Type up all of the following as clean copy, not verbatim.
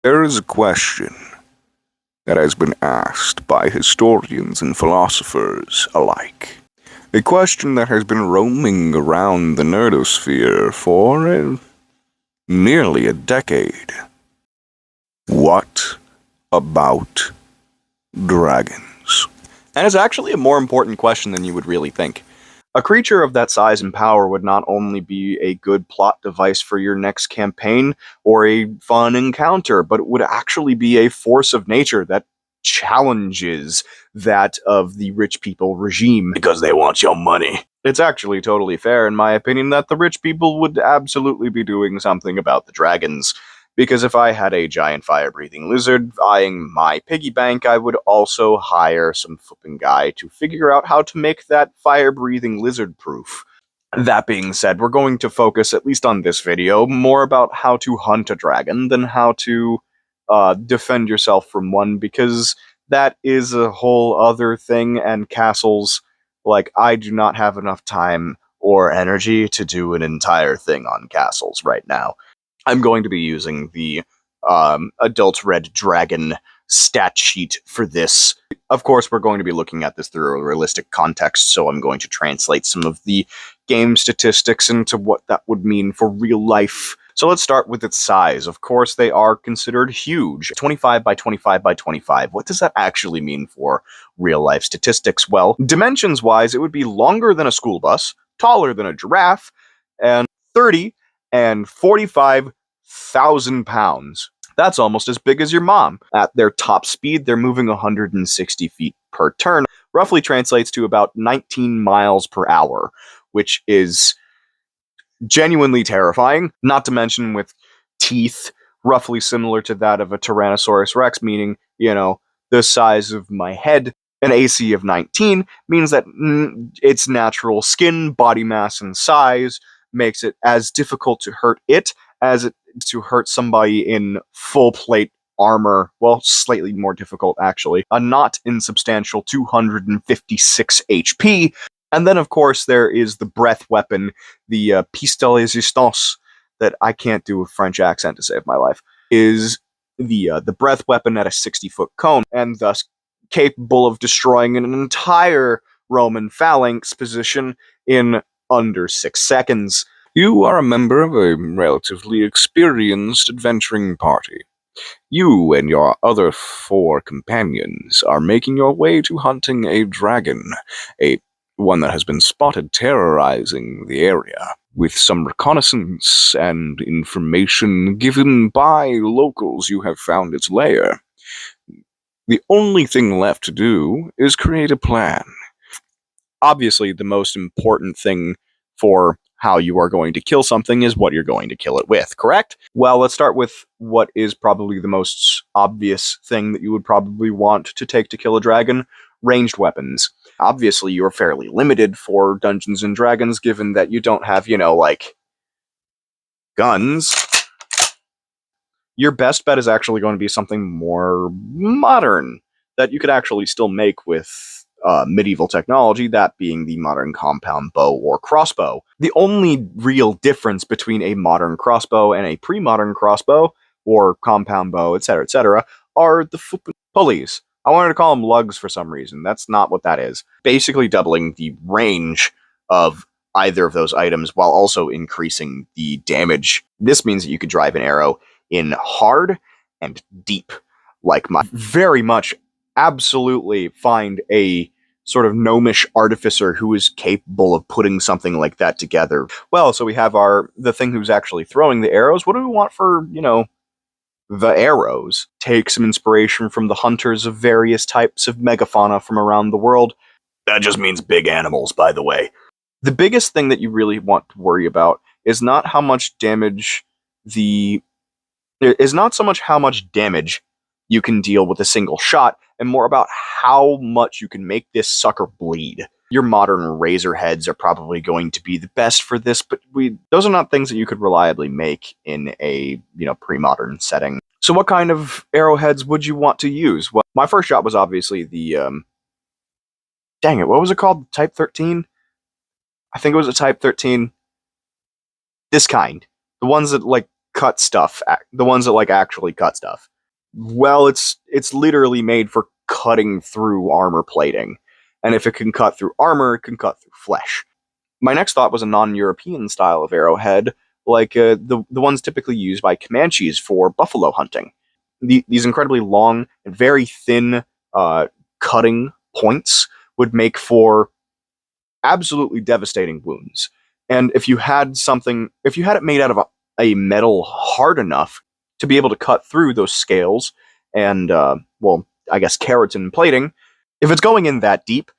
There is a question that has been asked by historians and philosophers alike. A question that has been roaming around the nerdosphere for nearly a decade. What about dragons? And it's actually a more important question than you would really think. A creature of that size and power would not only be a good plot device for your next campaign or a fun encounter, but it would actually be a force of nature that challenges that of the rich people regime because they want your money. It's actually totally fair, in my opinion, that the rich people would absolutely be doing something about the dragons. Because if I had a giant fire-breathing lizard eyeing my piggy bank, I would also hire some flipping guy to figure out how to make that fire-breathing lizard proof. That being said, we're going to focus, at least on this video, more about how to hunt a dragon than how to defend yourself from one, because that is a whole other thing, and castles, like, I do not have enough time or energy to do an entire thing on castles right now. I'm going to be using the Adult Red Dragon stat sheet for this. Of course, we're going to be looking at this through a realistic context, so I'm going to translate some of the game statistics into what that would mean for real life. So let's start with its size. Of course, they are considered huge. 25 by 25 by 25. What does that actually mean for real life statistics? Well, dimensions-wise, it would be longer than a school bus, taller than a giraffe, and 30 and 45,000 pounds. That's almost as big as your mom. At their top speed, they're moving 160 feet per turn, roughly translates to about 19 miles per hour, which is genuinely terrifying, not to mention with teeth roughly similar to that of a Tyrannosaurus Rex, meaning, the size of my head. An AC of 19 means that its natural skin, body mass, and size makes it as difficult to hurt it as it to hurt somebody in full plate armor. Well, slightly more difficult, actually. A not insubstantial 256 HP. And then, of course, there is the breath weapon, the pistole résistance, that I can't do a French accent to save my life, is the breath weapon at a 60-foot cone, and thus capable of destroying an entire Roman phalanx position in under 6 seconds. You are a member of a relatively experienced adventuring party. You and your other 4 companions are making your way to hunting a dragon, one that has been spotted terrorizing the area. With some reconnaissance and information given by locals, you have found its lair. The only thing left to do is create a plan. Obviously, the most important thing for how you are going to kill something is what you're going to kill it with, correct? Well, let's start with what is probably the most obvious thing that you would probably want to take to kill a dragon: ranged weapons. Obviously, you're fairly limited for Dungeons & Dragons, given that you don't have, guns. Your best bet is actually going to be something more modern that you could actually still make with medieval technology, that being the modern compound bow or crossbow. The only real difference between a modern crossbow and a pre-modern crossbow, or compound bow, etc., are the pulleys. I wanted to call them lugs for some reason. That's not what that is. Basically doubling the range of either of those items while also increasing the damage. This means that you could drive an arrow in hard and deep, like my very much absolutely find a sort of gnomish artificer who is capable of putting something like that together. Well, so we have the thing who's actually throwing the arrows. What do we want for, the arrows? Take some inspiration from the hunters of various types of megafauna from around the world. That just means big animals, by the way. The biggest thing that you really want to worry about is not how much damage is not so much how much damage you can deal with a single shot, and more about how much you can make this sucker bleed. Your modern razor heads are probably going to be the best for this, but those are not things that you could reliably make in a, pre-modern setting. So what kind of arrowheads would you want to use? Well, my first shot was obviously the, dang it, what was it called? Type 13? I think it was a Type 13. This kind. The ones that, cut stuff. The ones that, actually cut stuff. Well, it's literally made for cutting through armor plating. And if it can cut through armor, it can cut through flesh. My next thought was a non-European style of arrowhead, like the ones typically used by Comanches for buffalo hunting. These incredibly long and very thin cutting points would make for absolutely devastating wounds. And if you had it made out of a metal hard enough to be able to cut through those scales and, well, I guess keratin plating, if it's going in that deep,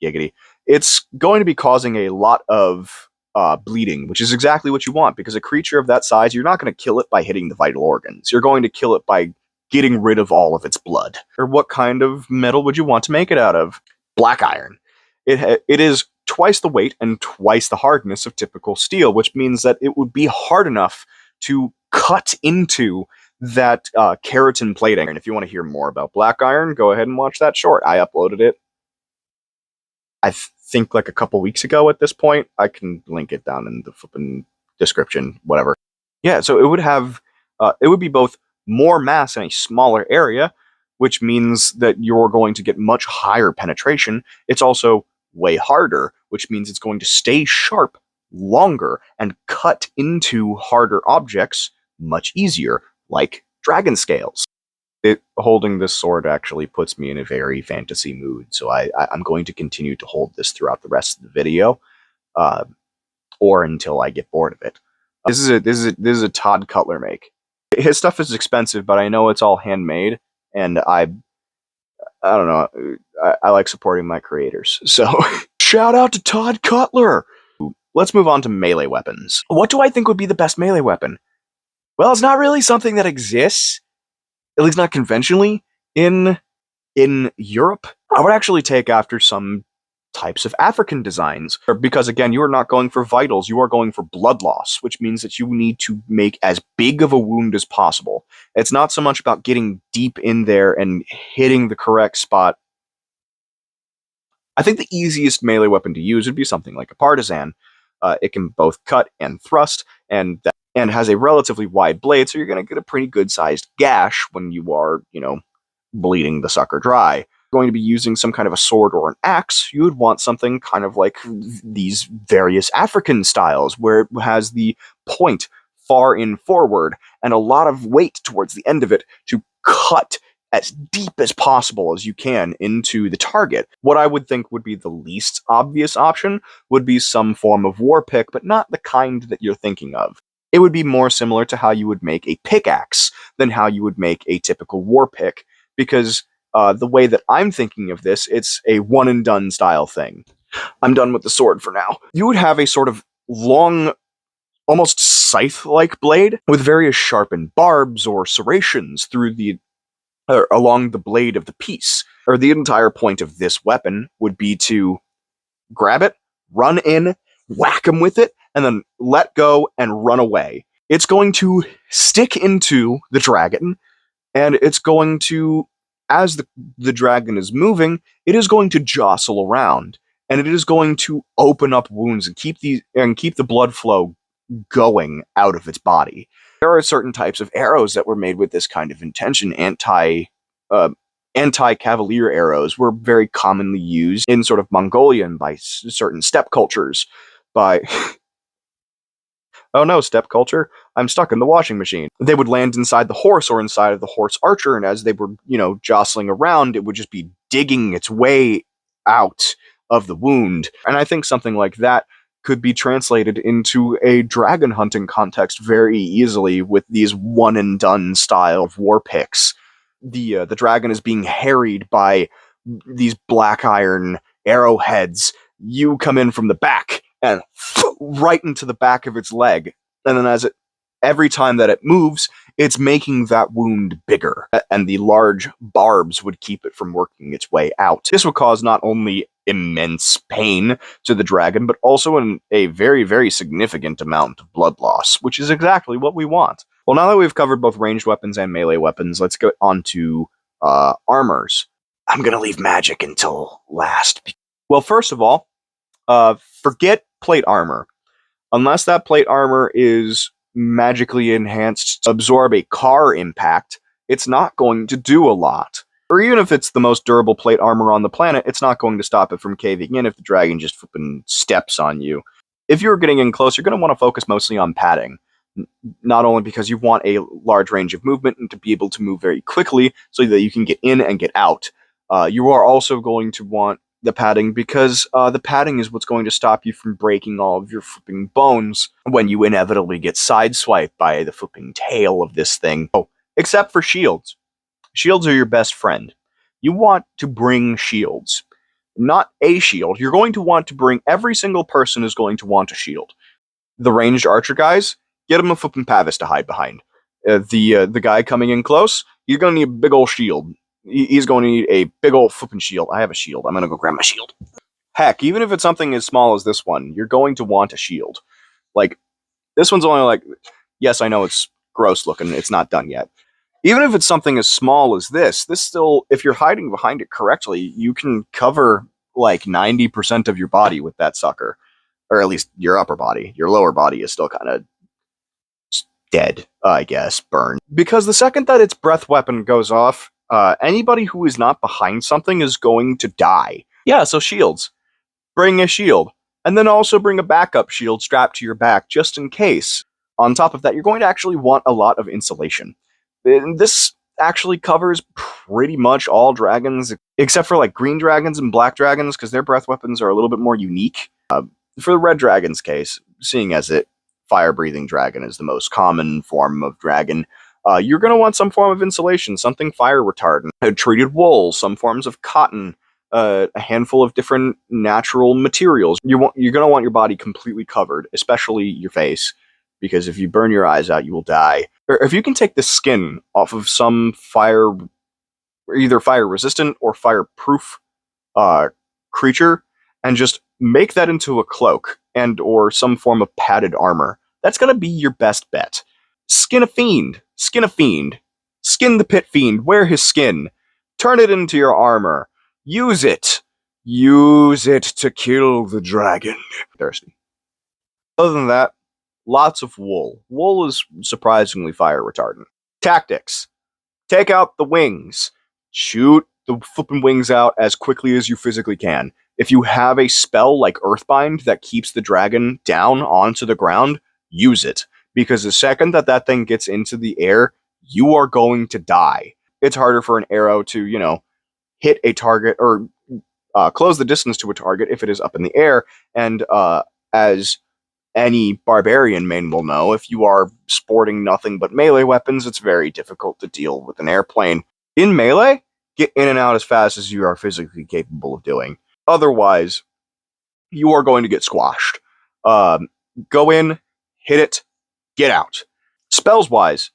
giggity, it's going to be causing a lot of bleeding, which is exactly what you want, because a creature of that size, you're not going to kill it by hitting the vital organs. You're going to kill it by getting rid of all of its blood. Or what kind of metal would you want to make it out of? Blackiron. It is twice the weight and twice the hardness of typical steel, which means that it would be hard enough to cut into that keratin plating. And if you want to hear more about Blackiron, go ahead and watch that short. I uploaded it, I think, like a couple weeks ago at this point. I can link it down in the flipping description, whatever. Yeah, so it would be both more mass in a smaller area, which means that you're going to get much higher penetration. It's also way harder, which means it's going to stay sharp longer and cut into harder objects much easier, like dragon scales. Holding this sword actually puts me in a very fantasy mood, so I'm going to continue to hold this throughout the rest of the video, or until I get bored of it. This is a Todd Cutler make. His stuff is expensive, but I know it's all handmade, and I don't know. I like supporting my creators, so shout out to Todd Cutler. Let's move on to melee weapons. What do I think would be the best melee weapon? Well, it's not really something that exists, at least not conventionally, in Europe. I would actually take after some types of African designs, because again, you are not going for vitals, you are going for blood loss, which means that you need to make as big of a wound as possible. It's not so much about getting deep in there and hitting the correct spot. I think the easiest melee weapon to use would be something like a partisan. It can both cut and thrust, and has a relatively wide blade, so you're going to get a pretty good-sized gash when you are, bleeding the sucker dry. Going to be using some kind of a sword or an axe, you would want something kind of like these various African styles, where it has the point far in forward and a lot of weight towards the end of it to cut as deep as possible as you can into the target. What I would think would be the least obvious option would be some form of war pick, but not the kind that you're thinking of. It would be more similar to how you would make a pickaxe than how you would make a typical war pick, because the way that I'm thinking of this, it's a one-and-done style thing. I'm done with the sword for now. You would have a sort of long, almost scythe-like blade with various sharpened barbs or serrations along the blade of the piece. Or the entire point of this weapon would be to grab it, run in, whack him with it, and then let go and run away. It's going to stick into the dragon, and it's going to, as the dragon is moving, it is going to jostle around, and it is going to open up wounds and keep the blood flow going out of its body. There are certain types of arrows that were made with this kind of intention. Anti-cavalier arrows were very commonly used in sort of Mongolia and by certain steppe cultures. Oh no, steppe culture, I'm stuck in the washing machine. They would land inside the horse or inside of the horse archer, and as they were, jostling around, it would just be digging its way out of the wound. And I think something like that could be translated into a dragon hunting context very easily with these one-and-done style of war picks. The dragon is being harried by these Blackiron arrowheads. You come in from the back and right into the back of its leg. And then every time that it moves, it's making that wound bigger. And the large barbs would keep it from working its way out. This would cause not only immense pain to the dragon, but also a very, very significant amount of blood loss, which is exactly what we want. Well, now that we've covered both ranged weapons and melee weapons, let's go on to armors. I'm going to leave magic until last. Well, first of all, forget plate armor. Unless that plate armor is magically enhanced to absorb a car impact, it's not going to do a lot. Or even if it's the most durable plate armor on the planet, it's not going to stop it from caving in if the dragon just flipping steps on you. If you're getting in close, you're going to want to focus mostly on padding. Not only because you want a large range of movement and to be able to move very quickly so that you can get in and get out. You are also going to want the padding because the padding is what's going to stop you from breaking all of your flipping bones when you inevitably get sideswiped by the flipping tail of this thing. Oh, except for shields. Shields are your best friend. You want to bring shields. Not a shield. You're going to want to bring... Every single person is going to want a shield. The ranged archer guys, get him a flipping pavis to hide behind. The guy coming in close, you're going to need a big old shield. He's going to need a big old flipping shield. I have a shield. I'm going to go grab my shield. Heck, even if it's something as small as this one, you're going to want a shield. Like, this one's only like... Yes, I know it's gross looking. It's not done yet. Even if it's something as small as this still, if you're hiding behind it correctly, you can cover like 90% of your body with that sucker. Or at least your upper body. Your lower body is still kind of dead, I guess, burned. Because the second that its breath weapon goes off, anybody who is not behind something is going to die. Yeah, so shields. Bring a shield. And then also bring a backup shield strapped to your back, just in case. On top of that, you're going to actually want a lot of insulation. This actually covers pretty much all dragons, except for like green dragons and black dragons, because their breath weapons are a little bit more unique. For the red dragon's case, seeing as fire-breathing dragon is the most common form of dragon, you're going to want some form of insulation, something fire retardant, treated wool, some forms of cotton, a handful of different natural materials. You're going to want your body completely covered, especially your face. Because if you burn your eyes out, you will die. Or if you can take the skin off of some either fire-resistant or fire-proof creature, and just make that into a cloak and or some form of padded armor, that's going to be your best bet. Skin a fiend. Skin a fiend. Skin the pit fiend. Wear his skin. Turn it into your armor. Use it. Use it to kill the dragon. Thirsty. Other than that, lots of wool. Wool is surprisingly fire retardant. Tactics. Take out the wings. Shoot the flipping wings out as quickly as you physically can. If you have a spell like Earthbind that keeps the dragon down onto the ground, use it. Because the second that thing gets into the air, you are going to die. It's harder for an arrow to, hit a target or close the distance to a target if it is up in the air. And as any barbarian main will know, if you are sporting nothing but melee weapons, it's very difficult to deal with an airplane. In melee, get in and out as fast as you are physically capable of doing. Otherwise, you are going to get squashed. Go in, hit it, get out. Spells-wise,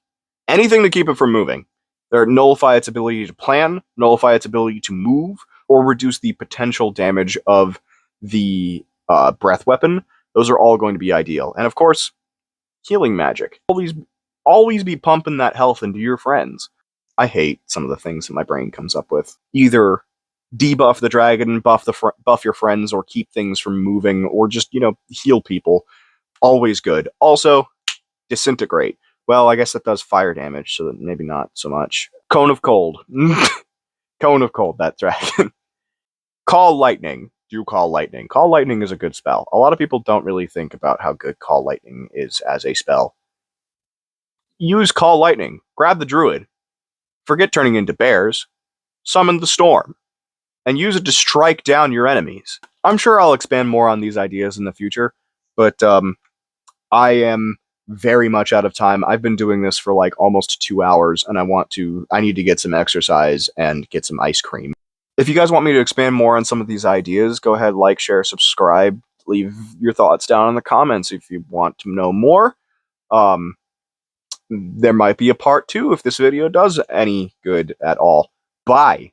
anything to keep it from moving. Nullify its ability to plan, nullify its ability to move, or reduce the potential damage of the breath weapon. Those are all going to be ideal. And of course, healing magic. Always be pumping that health into your friends. I hate some of the things that my brain comes up with. Either debuff the dragon, buff your friends, or keep things from moving, or just, heal people. Always good. Also, disintegrate. Well, I guess that does fire damage, so that maybe not so much. Cone of Cold. Cone of Cold, that dragon. Call Lightning. Do Call Lightning. Call Lightning is a good spell. A lot of people don't really think about how good Call Lightning is as a spell. Use Call Lightning. Grab the druid. Forget turning into bears. Summon the storm. And use it to strike down your enemies. I'm sure I'll expand more on these ideas in the future, but I am very much out of time. I've been doing this for like almost 2 hours, and I need to get some exercise and get some ice cream. If you guys want me to expand more on some of these ideas, go ahead, like, share, subscribe, leave your thoughts down in the comments if you want to know more. There might be a part 2 if this video does any good at all. Bye.